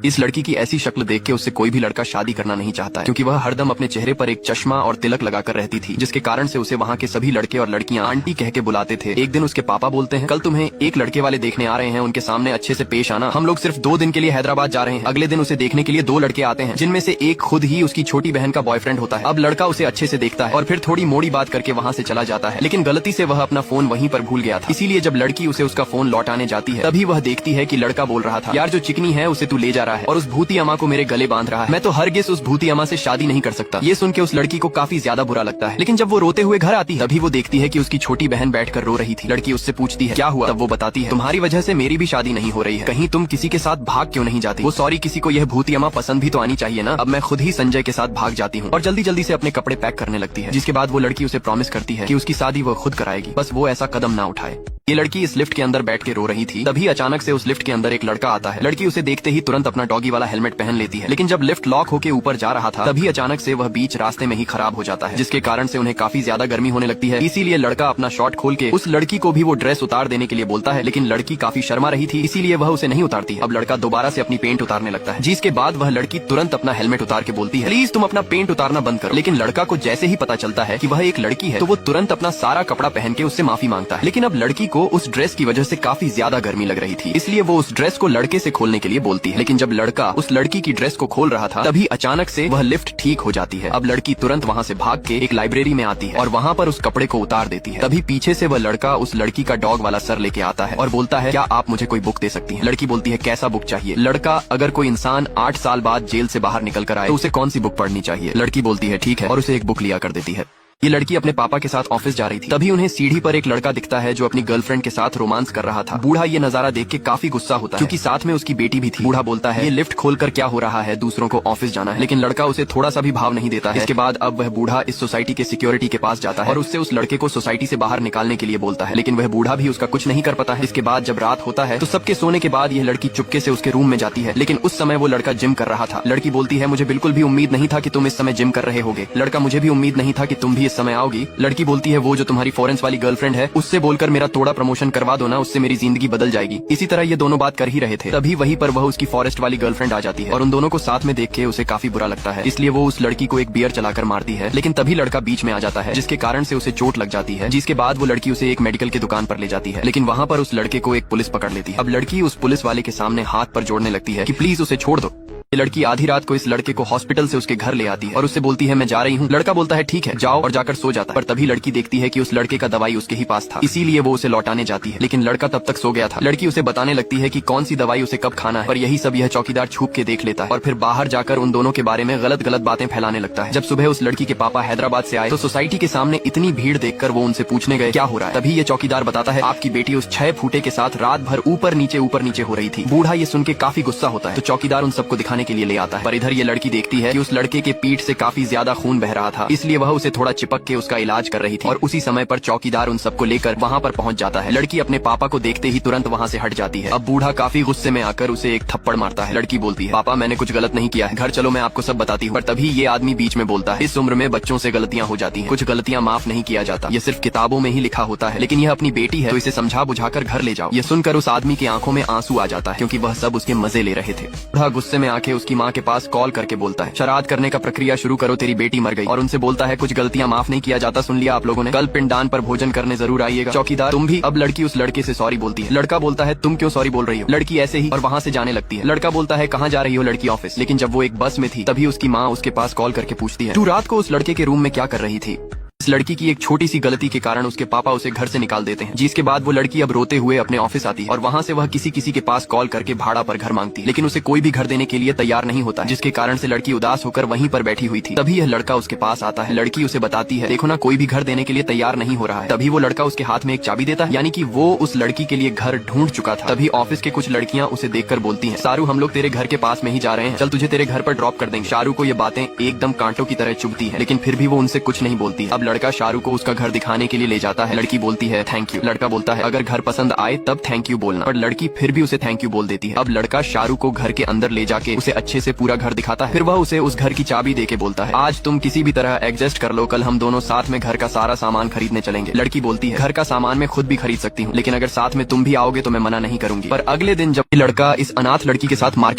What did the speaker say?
इस लड़की की ऐसी शक्ल देख के उससे कोई भी लड़का शादी करना नहीं चाहता है, क्योंकि वह हरदम अपने चेहरे पर एक चश्मा और तिलक लगाकर रहती थी, जिसके कारण से उसे वहाँ के सभी लड़के और लड़कियां आंटी कह के बुलाते थे। एक दिन उसके पापा बोलते हैं, कल तुम्हें एक लड़के वाले देखने आ रहे हैं, उनके सामने अच्छे से पेश आना, हम लोग सिर्फ 2 दिन के लिए हैदराबाद जा रहे हैं। अगले दिन उसे देखने के लिए 2 लड़के आते हैं, जिनमें से एक खुद ही उसकी छोटी बहन का बॉयफ्रेंड होता है। अब लड़का उसे अच्छे से देखता है और फिर थोड़ी मोड़ी बात करके वहाँ से चला जाता है, लेकिन गलती से वह अपना फोन वहीं पर भूल गया था। इसीलिए जब लड़की उसे उसका फोन लौटाने जाती है, तभी वह देखती है कि लड़का बोल रहा था, यार जो चिकनी है उसे तू ले जा रहा है और उस भूती अम्मा को मेरे गले बांध रहा है, मैं तो हरगिज़ उस भूती अम्मा से शादी नहीं कर सकता। ये सुन के उस लड़की को काफी ज्यादा बुरा लगता है, लेकिन जब वो रोते हुए घर आती है, तभी वो देखती है कि उसकी छोटी बहन बैठकर रो रही थी। लड़की उससे पूछती है क्या हुआ, तब वो बताती है, तुम्हारी वजह से मेरी भी शादी नहीं हो रही है, कहीं तुम किसी के साथ भाग क्यों नहीं जाती। वो सॉरी, किसी को यह भूती अम्मा पसंद भी तो आनी चाहिए ना। अब मैं खुद ही संजय के साथ भाग जाती हूँ, और जल्दी जल्दी से अपने कपड़े पैक करने लगती है, जिसके बाद वो लड़की उसे प्रॉमिस करती है कि उसकी शादी वो खुद कराएगी, बस वो ऐसा कदम ना उठाए। ये लड़की इस लिफ्ट के अंदर बैठ के रो रही थी, तभी अचानक से उस लिफ्ट के अंदर एक लड़का आता है। लड़की उसे देखते ही तुरंत अपना डॉगी वाला हेलमेट पहन लेती है, लेकिन जब लिफ्ट लॉक होके ऊपर जा रहा था, तभी अचानक से वह बीच रास्ते में ही खराब हो जाता है, जिसके कारण से उन्हें काफी ज्यादा गर्मी होने लगती है। इसीलिए लड़का अपना शॉर्ट खोल के उस लड़की को भी वो ड्रेस उतार देने के लिए बोलता है, लेकिन लड़की काफी शर्मा रही थी, इसीलिए वह उसे नहीं उतारती। अब लड़का दोबारा से अपनी पेंट उतारने लगता है, जिसके बाद वह लड़की तुरंत अपना हेलमेट उतार के बोलती है, प्लीज तुम अपना पेंट उतारना बंद करो। लेकिन लड़का को जैसे ही पता चलता है कि वह एक लड़की है, तो वो तुरंत अपना सारा कपड़ा पहन के उससे माफी मांगता है। लेकिन अब लड़की को उस ड्रेस की वजह से काफी ज्यादा गर्मी लग रही थी, इसलिए वो उस ड्रेस को लड़के से खोलने के लिए बोलती है। लेकिन जब लड़का उस लड़की की ड्रेस को खोल रहा था, तभी अचानक से वह लिफ्ट ठीक हो जाती है। अब लड़की तुरंत वहाँ से भाग के एक लाइब्रेरी में आती है और वहाँ पर उस कपड़े को उतार देती है। तभी पीछे से वह लड़का उस लड़की का डॉग वाला सर लेके आता है और बोलता है, क्या आप मुझे कोई बुक दे सकती हैं? लड़की बोलती है, कैसा बुक चाहिए? लड़का, अगर कोई इंसान 8 साल बाद जेल से बाहर निकल कर आए तो उसे कौन सी बुक पढ़नी चाहिए? लड़की बोलती है ठीक है, और उसे एक बुक लिया कर देती है। ये लड़की अपने पापा के साथ ऑफिस जा रही थी, तभी उन्हें सीढ़ी पर एक लड़का दिखता है जो अपनी गर्लफ्रेंड के साथ रोमांस कर रहा था। बूढ़ा ये नजारा देख के काफी गुस्सा होता है, क्योंकि साथ में उसकी बेटी भी थी। बूढ़ा बोलता है, ये लिफ्ट खोलकर क्या हो रहा है, दूसरों को ऑफिस जाना है। लेकिन लड़का उसे थोड़ा सा भी भाव नहीं देता है। इसके बाद अब वह बूढ़ा इस सोसाइटी के सिक्योरिटी के पास जाता है और उससे उस लड़के को सोसाइटी से बाहर निकालने के लिए बोलता है, लेकिन वह बूढ़ा भी उसका कुछ नहीं कर पाता है। इसके बाद जब रात होता है तो सबके सोने के बाद यह लड़की चुपके से उसके रूम में जाती है, लेकिन उस समय वो लड़का जिम कर रहा था। लड़की बोलती है, मुझे बिल्कुल भी उम्मीद नहीं था कि तुम इस समय जिम कर रहे होगे। लड़का, मुझे भी उम्मीद नहीं था कि तुम भी इस समय आओगी। लड़की बोलती है, वो जो तुम्हारी फॉरेंस वाली गर्लफ्रेंड है, उससे बोलकर मेरा थोड़ा प्रमोशन करवा दो ना, उससे मेरी जिंदगी बदल जाएगी। इसी तरह ये दोनों बात कर ही रहे थे, तभी वहीं पर वह उसकी फॉरेस्ट वाली गर्लफ्रेंड आ जाती है और उन दोनों को साथ में देख के उसे काफी बुरा लगता है, इसलिए वो उस लड़की को एक बियर चलाकर मारती है। लेकिन तभी लड़का बीच में आ जाता है, जिसके कारण से उसे चोट लग जाती है, जिसके बाद वो लड़की उसे एक मेडिकल की दुकान पर ले जाती है। लेकिन वहाँ पर उस लड़के को एक पुलिस पकड़ लेती है। अब लड़की उस पुलिस वाले के सामने हाथ पर जोड़ने लगती है कि प्लीज उसे छोड़ दो। ये लड़की आधी रात को इस लड़के को हॉस्पिटल से उसके घर ले आती है और उससे बोलती है, मैं जा रही हूँ। लड़का बोलता है ठीक है जाओ, और जाकर सो जाता है। पर तभी लड़की देखती है कि उस लड़के का दवाई उसके ही पास था, इसीलिए वो उसे लौटाने जाती है, लेकिन लड़का तब तक सो गया था। लड़की उसे बताने लगती है कि कौन सी दवाई उसे कब खाना है, पर यही सब यह चौकीदार छुप के देख लेता है और फिर बाहर जाकर उन दोनों के बारे में गलत गलत बातें फैलाने लगता है। जब सुबह उस लड़की के पापा हैदराबाद से आए तो सोसाइटी के सामने इतनी भीड़ देखकर वो उनसे पूछने गए क्या हो रहा है। तभी ये चौकीदार बताता है, आपकी बेटी उस 6 फूटे के साथ रात भर ऊपर नीचे हो रही थी। बूढ़ा ये सुन के काफी गुस्सा होता है, तो चौकीदार उन सबको दिखाने के लिए ले आता है। इधर ये लड़की देखती है कि उस लड़के के पीठ से काफी ज्यादा खून बह रहा था, इसलिए वह उसे थोड़ा चिपक के उसका इलाज कर रही थी, और उसी समय पर चौकीदार उन सबको लेकर वहाँ पर पहुँच जाता है। लड़की अपने पापा को देखते ही तुरंत वहाँ से हट जाती है। अब बूढ़ा काफी गुस्से में आकर उसे एक थप्पड़ मारता है। लड़की बोलती है, पापा मैंने कुछ गलत नहीं किया है, घर चलो मैं आपको सब बताती हूँ। पर तभी ये आदमी बीच में बोलता है, इस उम्र में बच्चों से गलतियाँ हो जाती हैं, कुछ गलतियाँ माफ नहीं किया जाता, ये सिर्फ किताबों में ही लिखा होता है, लेकिन यह अपनी बेटी है तो इसे समझा बुझाकर घर ले जाओ। ये सुनकर उस आदमी की आंखों में आंसू आ जाता है, क्योंकि वह सब उसके मजे ले रहे थे। बूढ़ा गुस्से में आके उसकी माँ के पास कॉल करके बोलता है, श्राद्ध करने का प्रक्रिया शुरू करो, तेरी बेटी मर गई। और उनसे बोलता है, कुछ गलतियां माफ नहीं किया जाता, सुन लिया आप लोगों ने, कल पिंडदान पर भोजन करने जरूर आइएगा। चौकीदार, तुम भी। अब लड़की उस लड़के से सॉरी बोलती है। लड़का बोलता है, तुम क्यों सॉरी बोल रही हो? लड़की ऐसे ही, और वहाँ से जाने लगती है। लड़का बोलता है, कहाँ जा रही हो? लड़की, ऑफिस। लेकिन जब वो एक बस में थी, तभी उसकी माँ उसके पास कॉल करके पूछती है, तू रात को उस लड़के के रूम में क्या कर रही थी? इस लड़की की एक छोटी सी गलती के कारण उसके पापा उसे घर से निकाल देते हैं, जिसके बाद वो लड़की अब रोते हुए अपने ऑफिस आती है और वहाँ से वह किसी किसी के पास कॉल करके भाड़ा पर घर मांगती है, लेकिन उसे कोई भी घर देने के लिए तैयार नहीं होता, जिसके कारण से लड़की उदास होकर वहीं पर बैठी हुई थी। तभी यह लड़का उसके पास आता है। लड़की उसे बताती है, देखो ना कोई भी घर देने के लिए तैयार नहीं हो रहा है। तभी वो लड़का उसके हाथ में एक चाबी देता है, यानी कि वो उस लड़की के लिए घर ढूंढ चुका था। तभी ऑफिस के कुछ लड़कियां उसे देखकर बोलती हैं, सारू हम लोग तेरे घर के पास में ही जा रहे हैं, चल तुझे तेरे घर पर ड्रॉप कर देंगे। शारू को ये बातें एकदम कांटों की तरह चुभती है, लेकिन फिर भी वो उनसे कुछ नहीं बोलती। अब लड़का शारू को उसका घर दिखाने के लिए ले जाता है। लड़की बोलती है थैंक यू। लड़का बोलता है अगर घर पसंद आए तब थैंक यू बोलना, पर लड़की फिर भी उसे थैंक यू बोल देती है। अब लड़का शारू को घर के अंदर ले जाके उसे अच्छे से पूरा घर दिखाता है, फिर वह उसे उस घर की चाबी देके बोलता है आज तुम किसी भी तरह एडजस्ट कर लो, कल हम दोनों साथ में घर का सारा सामान खरीदने चलेंगे। लड़की बोलती है घर का सामान मैं खुद भी खरीद सकती हूँ, लेकिन अगर साथ में तुम भी आओगे तो मैं मना नहीं करूंगी। पर अगले दिन जब लड़का इस अनाथ लड़की के साथ मार्केट